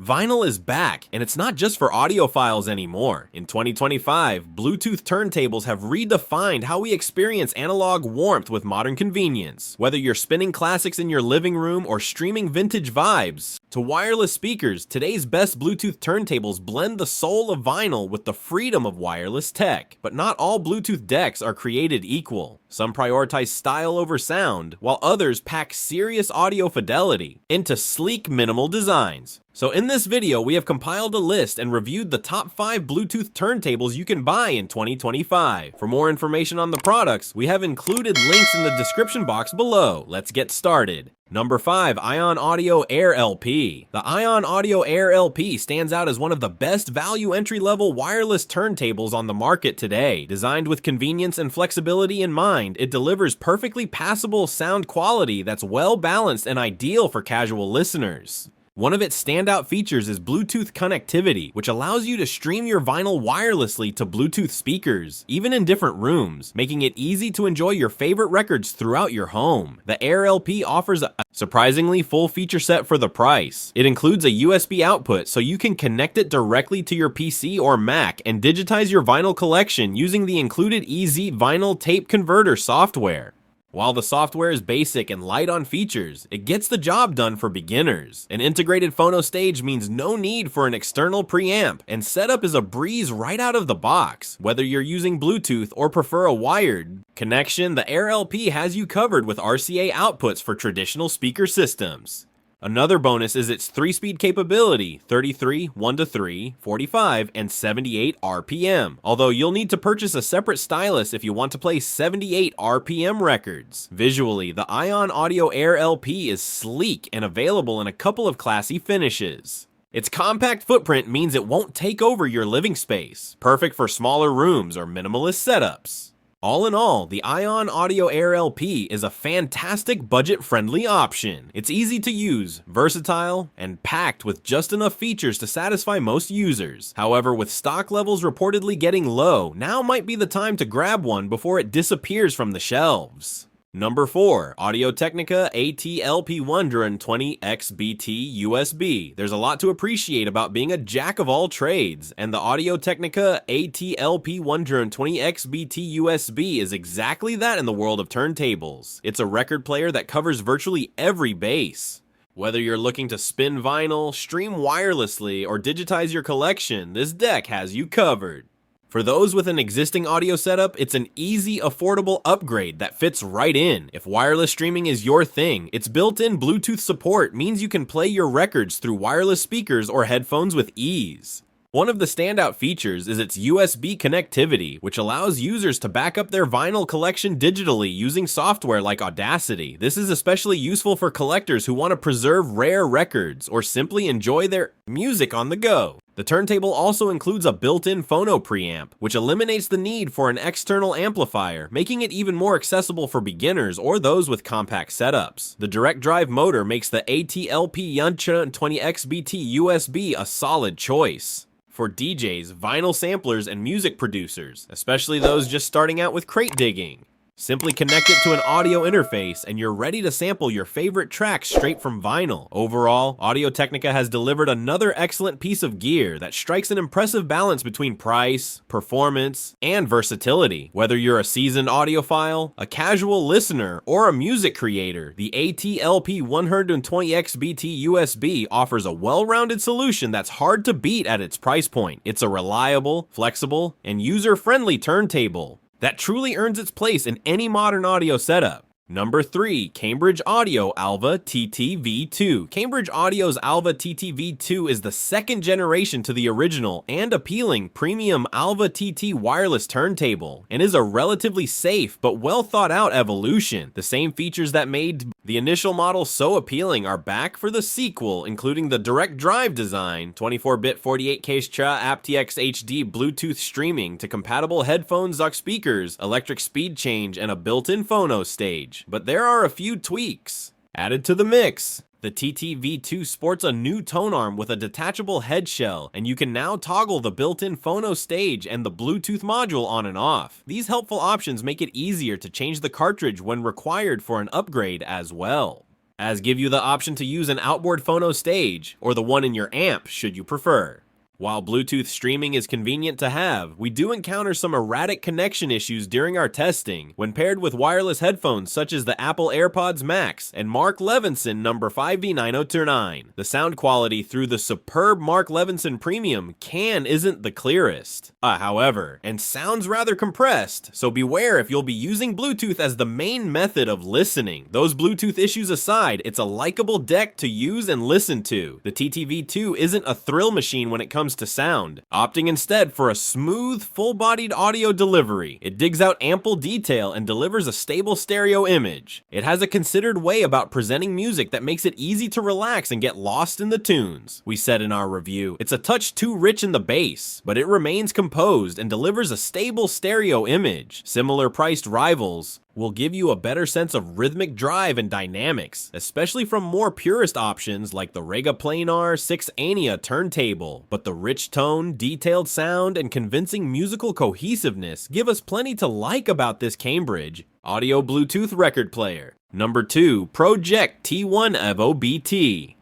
Vinyl is back, and it's not just for audiophiles anymore. In 2025, Bluetooth turntables have redefined how we experience analog warmth with modern convenience. Whether you're spinning classics in your living room or streaming vintage vibes to wireless speakers, today's best Bluetooth turntables blend the soul of vinyl with the freedom of wireless tech. But not all Bluetooth decks are created equal. Some prioritize style over sound, while others pack serious audio fidelity into sleek, minimal designs. So in this video, we have compiled a list and reviewed the top 5 Bluetooth turntables you can buy in 2025. For more information on the products, we have included links in the description box below. Let's get started. Number 5, Ion Audio Air LP. The Ion Audio Air LP stands out as one of the best value entry-level wireless turntables on the market today. Designed with convenience and flexibility in mind, it delivers perfectly passable sound quality that's well balanced and ideal for casual listeners. One of its standout features is Bluetooth connectivity, which allows you to stream your vinyl wirelessly to Bluetooth speakers, even in different rooms, making it easy to enjoy your favorite records throughout your home. The Air LP offers a surprisingly full feature set for the price. It includes a USB output, so you can connect it directly to your PC or Mac and digitize your vinyl collection using the included EZ Vinyl Tape Converter software. While the software is basic and light on features, it gets the job done for beginners. An integrated phono stage means no need for an external preamp, and setup is a breeze right out of the box. Whether you're using Bluetooth or prefer a wired connection, the Air LP has you covered with RCA outputs for traditional speaker systems. Another bonus is its 3-speed capability, 33, 1-3, 45, and 78 RPM, although you'll need to purchase a separate stylus if you want to play 78 RPM records. Visually, the Ion Audio Air LP is sleek and available in a couple of classy finishes. Its compact footprint means it won't take over your living space, perfect for smaller rooms or minimalist setups. All in all, the Ion Audio Air LP is a fantastic budget-friendly option. It's easy to use, versatile, and packed with just enough features to satisfy most users. However, with stock levels reportedly getting low, now might be the time to grab one before it disappears from the shelves. Number 4, Audio-Technica AT-LP120XBT USB. There's a lot to appreciate about being a jack of all trades, and the Audio-Technica AT-LP120XBT USB is exactly that in the world of turntables. It's a record player that covers virtually every base. Whether you're looking to spin vinyl, stream wirelessly, or digitize your collection, this deck has you covered. For those with an existing audio setup, it's an easy, affordable upgrade that fits right in. If wireless streaming is your thing, its built-in Bluetooth support means you can play your records through wireless speakers or headphones with ease. One of the standout features is its USB connectivity, which allows users to back up their vinyl collection digitally using software like Audacity. This is especially useful for collectors who want to preserve rare records or simply enjoy their music on the go. The turntable also includes a built-in phono preamp, which eliminates the need for an external amplifier, making it even more accessible for beginners or those with compact setups. The direct drive motor makes the AT-LP120XBT USB a solid choice for DJs, vinyl samplers, and music producers, especially those just starting out with crate digging. Simply connect it to an audio interface and you're ready to sample your favorite tracks straight from vinyl. Overall, Audio-Technica has delivered another excellent piece of gear that strikes an impressive balance between price, performance, and versatility. Whether you're a seasoned audiophile, a casual listener, or a music creator, the AT-LP120XBT USB offers a well-rounded solution that's hard to beat at its price point. It's a reliable, flexible, and user-friendly turntable that truly earns its place in any modern audio setup. Number 3, Cambridge Audio Alva TT-V2. Cambridge Audio's Alva TT-V2 is the second generation to the original and appealing premium Alva TT wireless turntable, and is a relatively safe but well thought out evolution. The same features that made the initial model so appealing are back for the sequel, including the direct drive design, 24-bit 48K aptX HD Bluetooth streaming to compatible headphones, aux speakers, electric speed change, and a built-in phono stage. But there are a few tweaks added to the mix. The TT-V2 sports a new tonearm with a detachable head shell, and you can now toggle the built-in phono stage and the Bluetooth module on and off. These helpful options make it easier to change the cartridge when required for an upgrade as well. as give you the option to use an outboard phono stage, or the one in your amp should you prefer. While Bluetooth streaming is convenient to have, we do encounter some erratic connection issues during our testing when paired with wireless headphones such as the Apple AirPods Max and Mark Levinson number 5V9029. The sound quality through the superb Mark Levinson Premium isn't the clearest, however, and sounds rather compressed, so beware if you'll be using Bluetooth as the main method of listening. Those Bluetooth issues aside, it's a likable deck to use and listen to. The TTV2 isn't a thrill machine when it comes to sound, opting instead for a smooth, full-bodied audio delivery. It digs out ample detail and delivers a stable stereo image. It has a considered way about presenting music that makes it easy to relax and get lost in the tunes. We said in our review, it's a touch too rich in the bass, but it remains composed and delivers a stable stereo image. Similar priced rivals will give you a better sense of rhythmic drive and dynamics, especially from more purist options like the Rega Planar 6 Ania turntable. But the rich tone, detailed sound, and convincing musical cohesiveness give us plenty to like about this Cambridge audio Bluetooth record player. Number 2, Pro-Ject T1 Evo BT.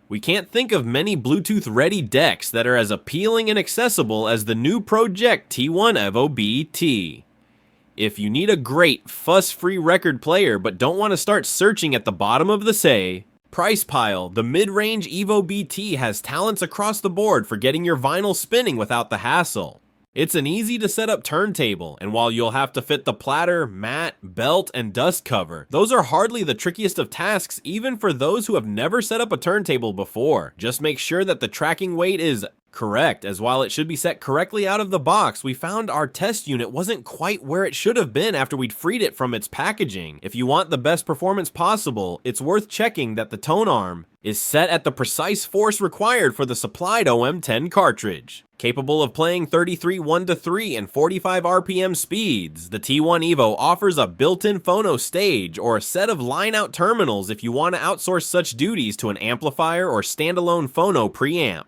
We can't think of many Bluetooth-ready decks that are as appealing and accessible as the new Pro-Ject T1 Evo BT. If you need a great, fuss-free record player but don't want to start searching at the bottom of the price pile, the mid-range Evo BT has talents across the board for getting your vinyl spinning without the hassle. It's an easy-to-set-up turntable, and while you'll have to fit the platter, mat, belt, and dust cover, those are hardly the trickiest of tasks even for those who have never set up a turntable before. Just make sure that the tracking weight is correct, as while it should be set correctly out of the box, we found our test unit wasn't quite where it should have been after we'd freed it from its packaging. If you want the best performance possible, it's worth checking that the tone arm is set at the precise force required for the supplied OM10 cartridge. Capable of playing 33 1-3 and 45 RPM speeds, the T1 Evo offers a built-in phono stage or a set of line-out terminals if you want to outsource such duties to an amplifier or standalone phono preamp.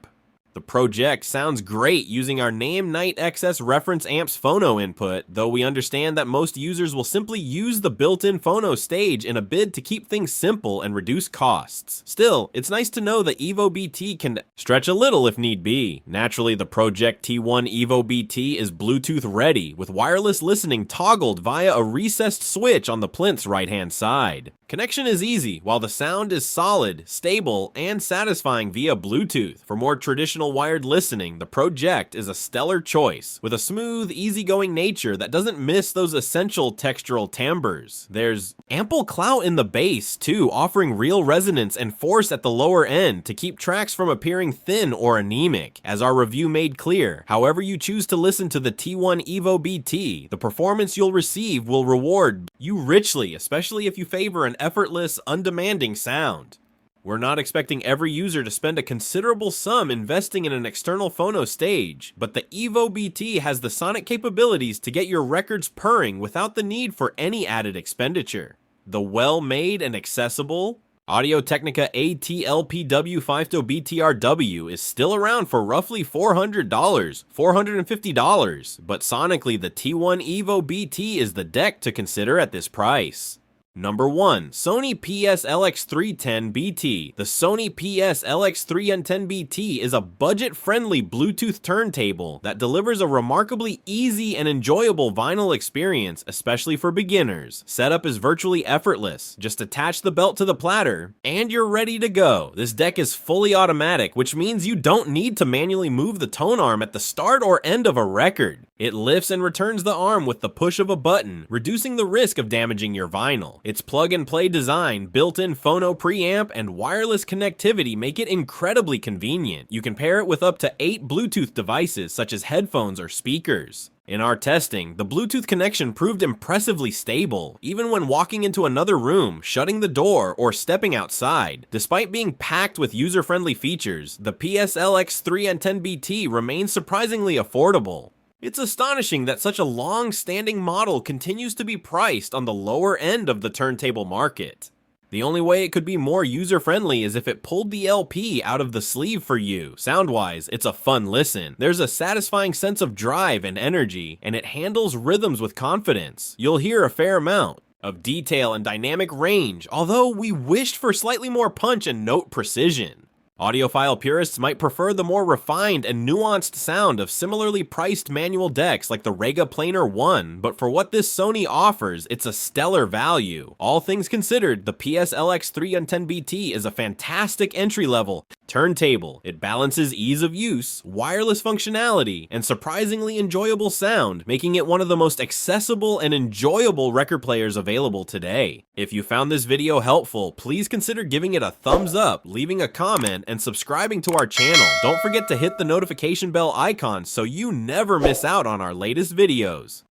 The Pro-Ject sounds great using our Name Night XS reference amps phono input, though we understand that most users will simply use the built-in phono stage in a bid to keep things simple and reduce costs. Still, it's nice to know the Evo BT can stretch a little if need be. Naturally, the Pro-Ject T1 Evo BT is Bluetooth ready, with wireless listening toggled via a recessed switch on the plinth's right-hand side. Connection is easy, while the sound is solid, stable, and satisfying via Bluetooth. For more traditional wired listening, the Pro-Ject is a stellar choice, with a smooth, easygoing nature that doesn't miss those essential textural timbres. There's ample clout in the bass, too, offering real resonance and force at the lower end to keep tracks from appearing thin or anemic. As our review made clear, however you choose to listen to the T1 Evo BT, the performance you'll receive will reward you richly, especially if you favor an effortless, undemanding sound. We're not expecting every user to spend a considerable sum investing in an external phono stage, but the Evo BT has the sonic capabilities to get your records purring without the need for any added expenditure. The well-made and accessible Audio-Technica AT-LP120XBT-USB is still around for roughly $400, $450, but sonically the T1 Evo BT is the deck to consider at this price. Number 1. Sony PS-LX310BT. The Sony PS-LX310BT is a budget-friendly Bluetooth turntable that delivers a remarkably easy and enjoyable vinyl experience, especially for beginners. Setup is virtually effortless. Just attach the belt to the platter, and you're ready to go. This deck is fully automatic, which means you don't need to manually move the tone arm at the start or end of a record. It lifts and returns the arm with the push of a button, reducing the risk of damaging your vinyl. Its plug-and-play design, built-in phono preamp, and wireless connectivity make it incredibly convenient. You can pair it with up to 8 Bluetooth devices such as headphones or speakers. In our testing, the Bluetooth connection proved impressively stable, even when walking into another room, shutting the door, or stepping outside. Despite being packed with user-friendly features, the PS-LX310BT remains surprisingly affordable. It's astonishing that such a long-standing model continues to be priced on the lower end of the turntable market. The only way it could be more user-friendly is if it pulled the LP out of the sleeve for you. Sound-wise, it's a fun listen. There's a satisfying sense of drive and energy, and it handles rhythms with confidence. You'll hear a fair amount. of detail and dynamic range, although we wished for slightly more punch and note precision. Audiophile purists might prefer the more refined and nuanced sound of similarly priced manual decks like the Rega Planar 1, but for what this Sony offers, it's a stellar value. All things considered, the PS-LX310BT is a fantastic entry-level turntable. It balances ease of use, wireless functionality, and surprisingly enjoyable sound, making it one of the most accessible and enjoyable record players available today. If you found this video helpful, please consider giving it a thumbs up, leaving a comment, and subscribing to our channel. Don't forget to hit the notification bell icon so you never miss out on our latest videos.